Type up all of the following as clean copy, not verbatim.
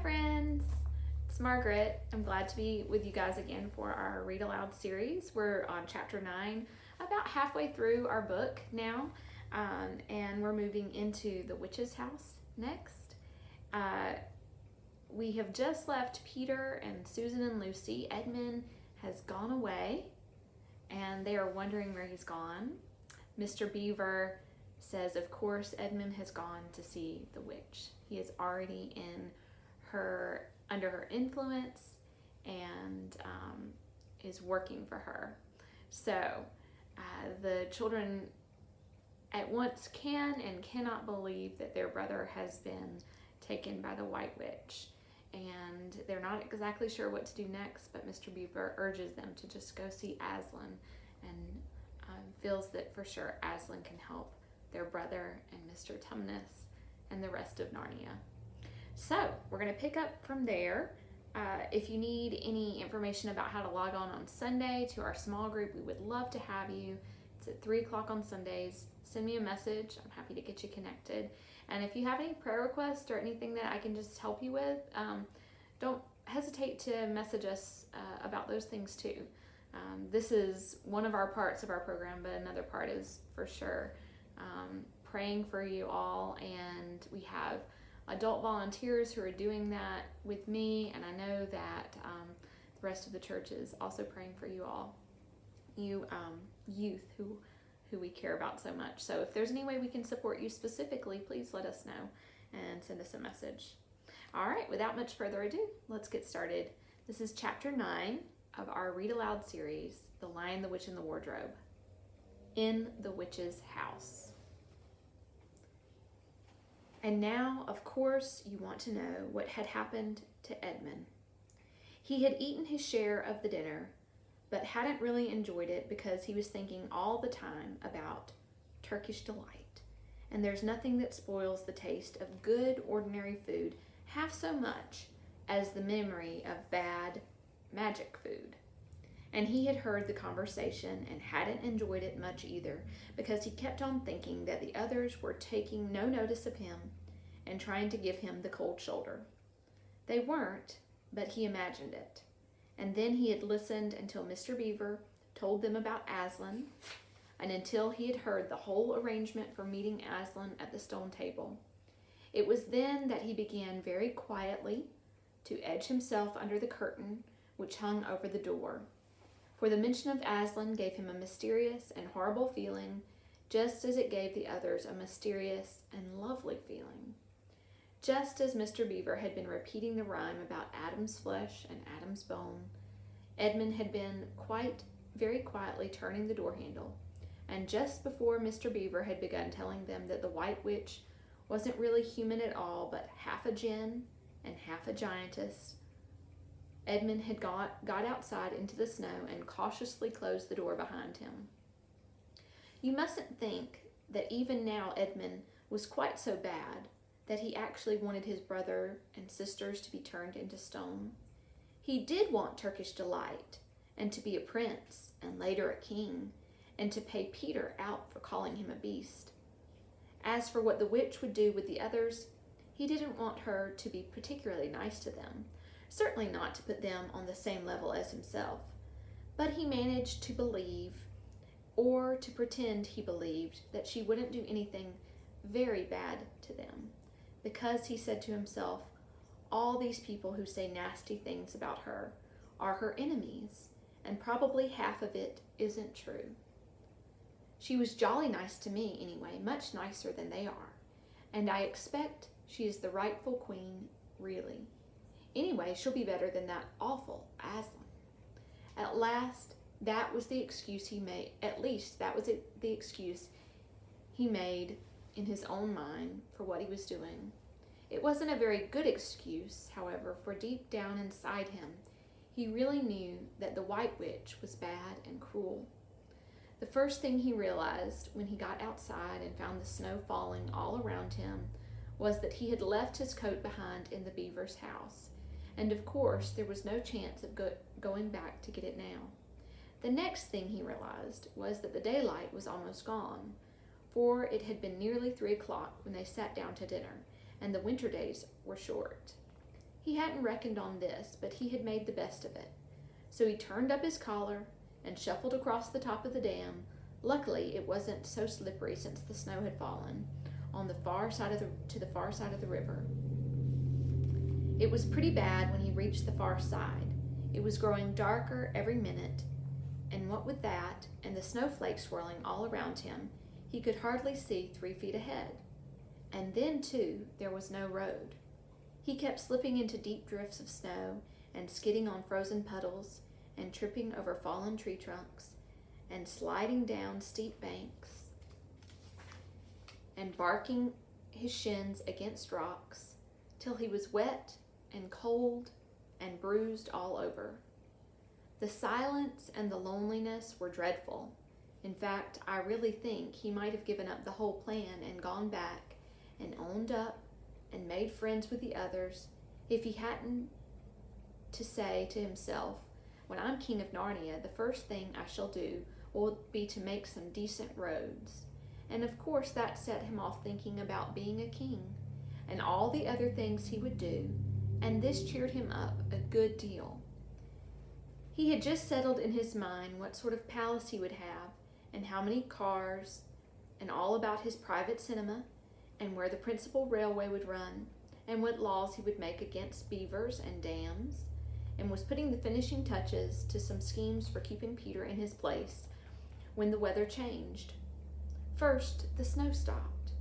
friends, it's Margaret. I'm glad to be with you guys again for our Read Aloud series. We're on chapter 9, about halfway through our book now, and we're moving into the witch's house next. We have just left Peter and Susan and Lucy. Edmund has gone away, and they are wondering where he's gone. Mr. Beaver says, of course, Edmund has gone to see the witch. He is already under her influence and is working for her. So the children at once can and cannot believe that their brother has been taken by the White Witch. And they're not exactly sure what to do next, but Mr. Beaver urges them to just go see Aslan and feels that for sure Aslan can help their brother and Mr. Tumnus and the rest of Narnia. So we're going to pick up from there. If you need any information about how to log on Sunday to our small group, we would love to have you. It's at 3 o'clock on Sundays. Send me a message. I'm happy to get you connected. And if you have any prayer requests or anything that I can just help you with, don't hesitate to message us about those things too. This is one of our parts of our program, but another part is for sure praying for you all. And we have adult volunteers who are doing that with me, and I know that the rest of the church is also praying for you all, you youth who we care about so much. So if there's any way we can support you specifically, please let us know and send us a message. All right, without much further ado, let's get started. This is chapter 9 of our Read Aloud series, The Lion, the Witch, and the Wardrobe. In the Witch's House. And now, of course, you want to know what had happened to Edmund. He had eaten his share of the dinner, but hadn't really enjoyed it because he was thinking all the time about Turkish delight. And there's nothing that spoils the taste of good, ordinary food half so much as the memory of bad, magic food. And he had heard the conversation and hadn't enjoyed it much either, because he kept on thinking that the others were taking no notice of him and trying to give him the cold shoulder. They weren't, but he imagined it. And then he had listened until Mr. Beaver told them about Aslan, and until he had heard the whole arrangement for meeting Aslan at the stone table. It was then that he began very quietly to edge himself under the curtain which hung over the door. For the mention of Aslan gave him a mysterious and horrible feeling, just as it gave the others a mysterious and lovely feeling. Just as Mr. Beaver had been repeating the rhyme about Adam's flesh and Adam's bone, Edmund had been very quietly turning the door handle, and just before Mr. Beaver had begun telling them that the White Witch wasn't really human at all, but half a djinn and half a giantess, Edmund had got outside into the snow and cautiously closed the door behind him. You mustn't think that even now Edmund was quite so bad that he actually wanted his brother and sisters to be turned into stone. He did want Turkish delight, and to be a prince, and later a king, and to pay Peter out for calling him a beast. As for what the witch would do with the others, he didn't want her to be particularly nice to them, certainly not to put them on the same level as himself. But he managed to believe, or to pretend he believed, that she wouldn't do anything very bad to them, because he said to himself, all these people who say nasty things about her are her enemies, and probably half of it isn't true. She was jolly nice to me anyway, much nicer than they are, and I expect she is the rightful queen, really. Anyway, she'll be better than that awful Aslan. At least that was the excuse he made in his own mind for what he was doing. It wasn't a very good excuse, however, for deep down inside him, he really knew that the White Witch was bad and cruel. The first thing he realized when he got outside and found the snow falling all around him was that he had left his coat behind in the Beaver's house, and of course there was no chance of going back to get it now. The next thing he realized was that the daylight was almost gone, for it had been nearly 3 o'clock when they sat down to dinner, and the winter days were short. He hadn't reckoned on this, but he had made the best of it. So he turned up his collar and shuffled across the top of the dam. Luckily, it wasn't so slippery since the snow had fallen on the far side of the river. It was pretty bad when he reached the far side. It was growing darker every minute, and what with that and the snowflakes swirling all around him, he could hardly see 3 feet ahead. And then, too, there was no road. He kept slipping into deep drifts of snow and skidding on frozen puddles and tripping over fallen tree trunks and sliding down steep banks and barking his shins against rocks till he was wet and cold and bruised all over. The silence and the loneliness were dreadful. In fact, I really think he might have given up the whole plan and gone back and owned up and made friends with the others if he hadn't to say to himself, "When I'm king of Narnia, the first thing I shall do will be to make some decent roads." And of course that set him off thinking about being a king and all the other things he would do, and this cheered him up a good deal. He had just settled in his mind what sort of palace he would have and how many cars and all about his private cinema and where the principal railway would run and what laws he would make against beavers and dams, and was putting the finishing touches to some schemes for keeping Peter in his place when the weather changed. First, the snow stopped.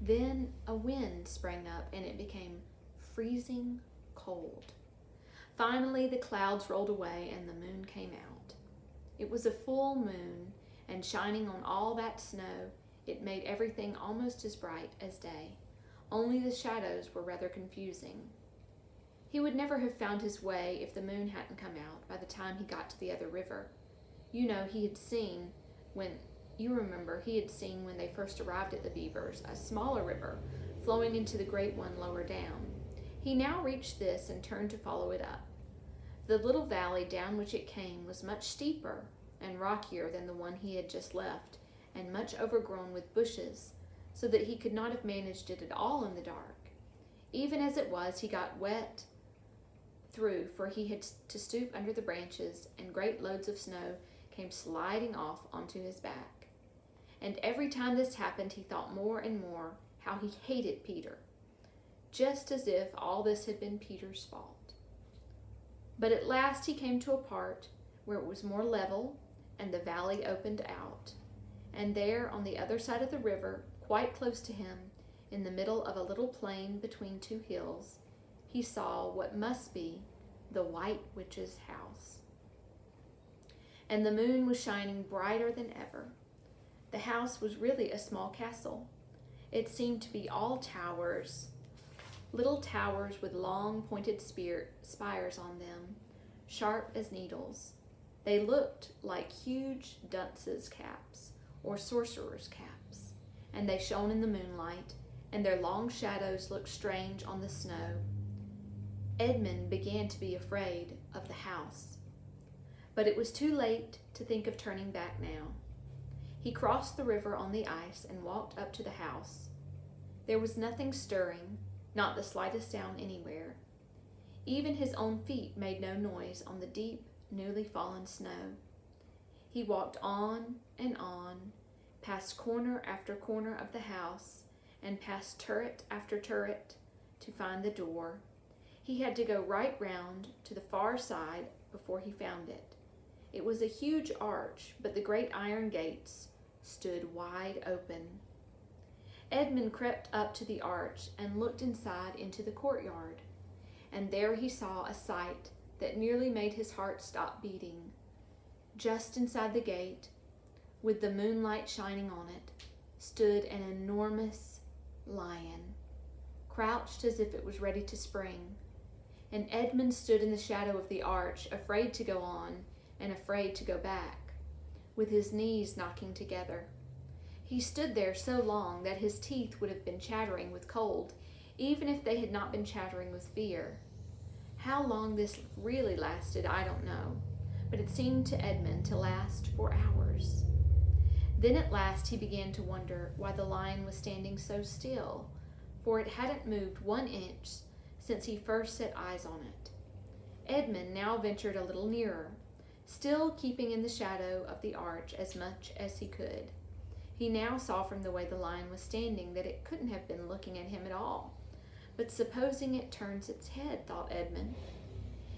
Then a wind sprang up and it became freezing cold. Finally, the clouds rolled away and the moon came out. It was a full moon, and shining on all that snow, it made everything almost as bright as day. Only the shadows were rather confusing. He would never have found his way if the moon hadn't come out by the time he got to the other river. You know, he had seen when they first arrived at the Beavers, a smaller river flowing into the great one lower down. He now reached this and turned to follow it up. The little valley down which it came was much steeper and rockier than the one he had just left, and much overgrown with bushes, so that he could not have managed it at all in the dark. Even as it was, he got wet through, for he had to stoop under the branches, and great loads of snow came sliding off onto his back. And every time this happened, he thought more and more how he hated Peter, just as if all this had been Peter's fault. But at last he came to a part where it was more level, and the valley opened out. And there, on the other side of the river, quite close to him, in the middle of a little plain between 2 hills, he saw what must be the White Witch's house. And the moon was shining brighter than ever. The house was really a small castle. It seemed to be all towers, little towers with long pointed spires on them, sharp as needles. They looked like huge dunces' caps or sorcerers' caps, and they shone in the moonlight, and their long shadows looked strange on the snow. Edmund began to be afraid of the house, but it was too late to think of turning back now. He crossed the river on the ice and walked up to the house. There was nothing stirring, not the slightest sound anywhere. Even his own feet made no noise on the deep, newly fallen snow. He walked on, past corner after corner of the house, and past turret after turret to find the door. He had to go right round to the far side before he found it. It was a huge arch, but the great iron gates stood wide open. Edmund crept up to the arch and looked inside into the courtyard, and there he saw a sight that nearly made his heart stop beating. Just inside the gate, with the moonlight shining on it, stood an enormous lion, crouched as if it was ready to spring. And Edmund stood in the shadow of the arch, afraid to go on and afraid to go back, with his knees knocking together. He stood there so long that his teeth would have been chattering with cold, even if they had not been chattering with fear. How long this really lasted, I don't know, but it seemed to Edmund to last for hours. Then at last he began to wonder why the lion was standing so still, for it hadn't moved 1 inch since he first set eyes on it. Edmund now ventured a little nearer, still keeping in the shadow of the arch as much as he could. He now saw from the way the lion was standing that it couldn't have been looking at him at all. But supposing it turns its head, thought Edmund.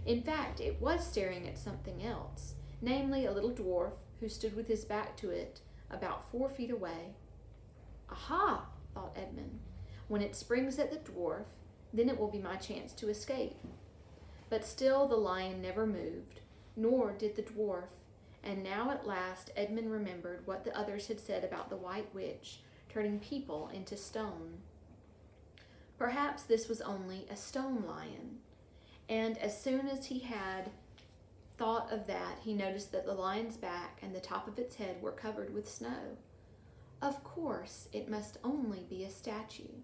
In fact, it was staring at something else, namely a little dwarf who stood with his back to it about 4 feet away. Aha, thought Edmund. When it springs at the dwarf, then it will be my chance to escape. But still the lion never moved, nor did the dwarf, and now at last Edmund remembered what the others had said about the White Witch turning people into stone. Perhaps this was only a stone lion, and as soon as he had thought of that, he noticed that the lion's back and the top of its head were covered with snow. Of course, it must only be a statue.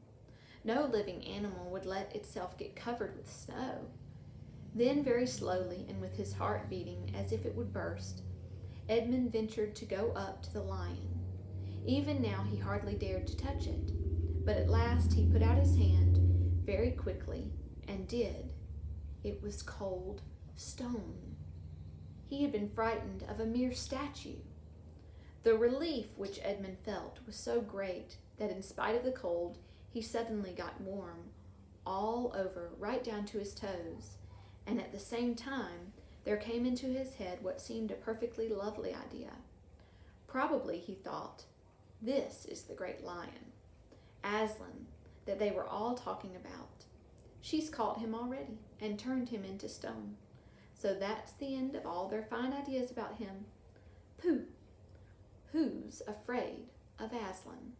No living animal would let itself get covered with snow. Then, very slowly, and with his heart beating as if it would burst, Edmund ventured to go up to the lion. Even now he hardly dared to touch it, but at last he put out his hand very quickly, and did. It was cold stone. He had been frightened of a mere statue. The relief which Edmund felt was so great that in spite of the cold, he suddenly got warm all over, right down to his toes, and at the same time there came into his head what seemed a perfectly lovely idea. Probably, he thought, this is the great lion, Aslan, that they were all talking about. She's caught him already and turned him into stone. So that's the end of all their fine ideas about him. Pooh! Who's afraid of Aslan?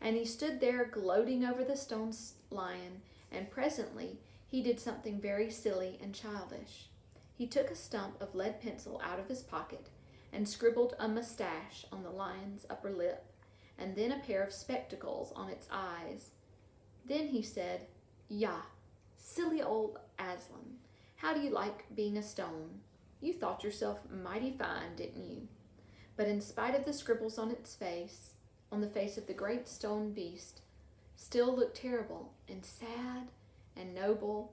And he stood there gloating over the stone lion, and presently he did something very silly and childish. He took a stump of lead pencil out of his pocket and scribbled a mustache on the lion's upper lip, and then a pair of spectacles on its eyes. Then he said, "Yah, silly old Aslan, how do you like being a stone? You thought yourself mighty fine, didn't you?" But in spite of the scribbles on its face, on the face of the great stone beast, still looked terrible and sad and noble,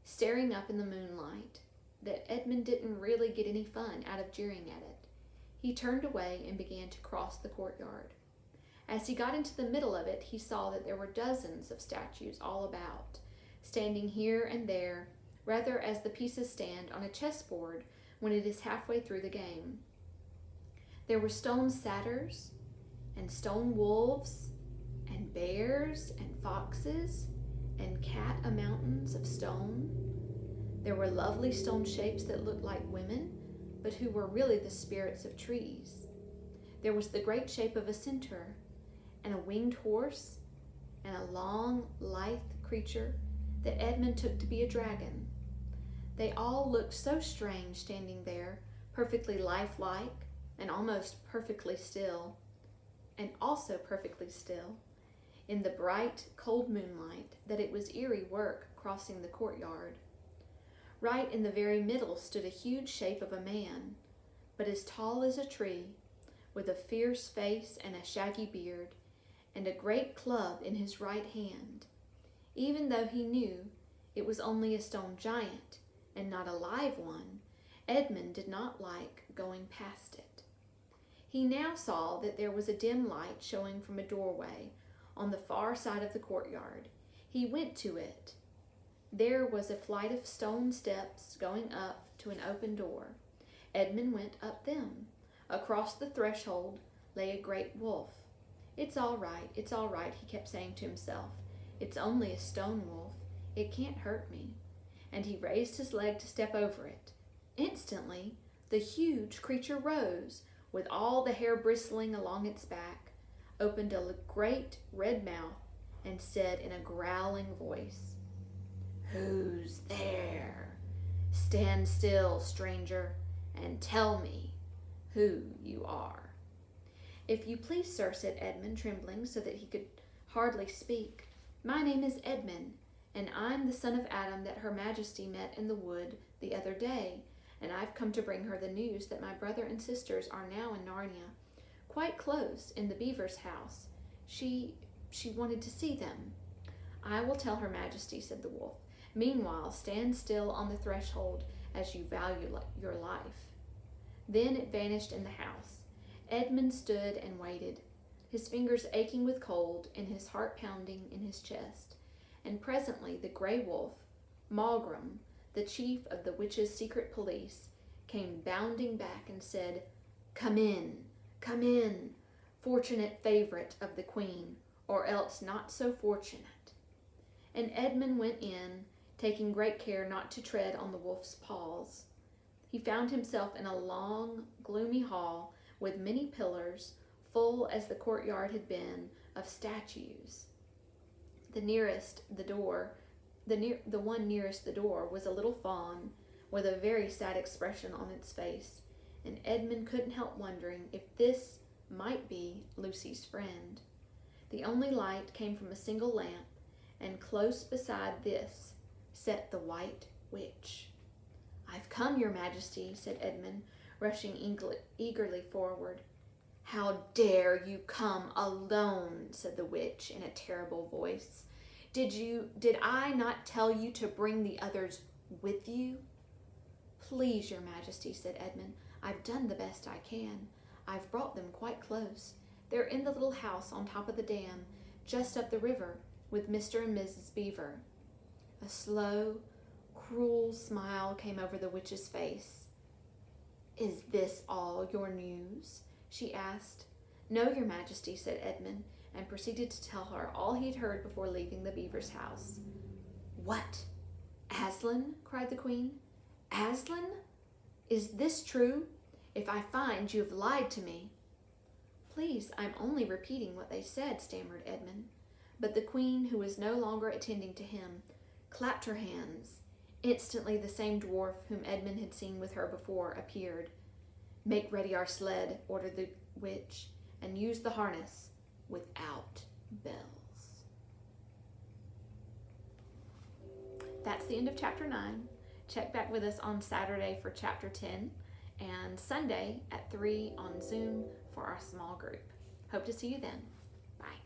staring up in the moonlight, that Edmund didn't really get any fun out of jeering at it. He turned away and began to cross the courtyard. As he got into the middle of it, he saw that there were dozens of statues all about, standing here and there, rather as the pieces stand on a chessboard when it is halfway through the game. There were stone satyrs, and stone wolves, and bears, and foxes, and cat-a-mountains of stone. There were lovely stone shapes that looked like women, but who were really the spirits of trees. There was the great shape of a centaur, and a winged horse, and a long, lithe creature that Edmund took to be a dragon. They all looked so strange standing there, perfectly lifelike, and almost perfectly still, and also perfectly still, in the bright, cold moonlight, that it was eerie work crossing the courtyard. Right in the very middle stood a huge shape of a man, but as tall as a tree, with a fierce face and a shaggy beard, and a great club in his right hand. Even though he knew it was only a stone giant, and not a live one, Edmund did not like going past it. He now saw that there was a dim light showing from a doorway on the far side of the courtyard. He went to it. There was a flight of stone steps going up to an open door. Edmund went up them. Across the threshold lay a great wolf. It's all right, he kept saying to himself. It's only a stone wolf. It can't hurt me. And he raised his leg to step over it. Instantly, the huge creature rose, with all the hair bristling along its back, opened a great red mouth, and said in a growling voice, "Who's there? Stand still, stranger, and tell me who you are." "If you please, sir," said Edmund, trembling so that he could hardly speak, "my name is Edmund, and I'm the son of Adam that Her Majesty met in the wood the other day, and I've come to bring her the news that my brother and sisters are now in Narnia, quite close, in the beaver's house. She wanted to see them." "I will tell Her Majesty," said the wolf. Meanwhile, stand still on the threshold as you value your life." Then it vanished in the house. Edmund stood and waited, his fingers aching with cold and his heart pounding in his chest. And presently the gray wolf, Malgrim, the chief of the witches' secret police, came bounding back and said, "Come in, come in, fortunate favorite of the queen, or else not so fortunate." And Edmund went in, taking great care not to tread on the wolf's paws. He found himself in a long, gloomy hall with many pillars, full as the courtyard had been of statues. The one nearest the door was a little fawn with a very sad expression on its face, and Edmund couldn't help wondering if this might be Lucy's friend. The only light came from a single lamp, and close beside this sat the White Witch. "I've come, your majesty," said Edmund, rushing eagerly forward. "How dare you come alone?" said the witch in a terrible voice. Did I not tell you to bring the others with you?" "Please, your majesty," said Edmund, "I've done the best I can. I've brought them quite close. They're in the little house on top of the dam, just up the river, with Mr. and Mrs. Beaver." A slow, cruel smile came over the witch's face. "Is this all your news?" she asked. "No, your majesty," said Edmund, and proceeded to tell her all he had heard before leaving the beaver's house. "What? Aslan?" cried the queen. "Aslan? Is this true? If I find you have lied to me." "Please, I'm only repeating what they said," stammered Edmund. But the queen, who was no longer attending to him, clapped her hands. Instantly the same dwarf whom Edmund had seen with her before appeared. "Make ready our sled," ordered the witch, "and use the harness without bells." That's the end of chapter 9. Check back with us on Saturday for chapter 10 and Sunday at 3 on Zoom for our small group. Hope to see you then. Bye.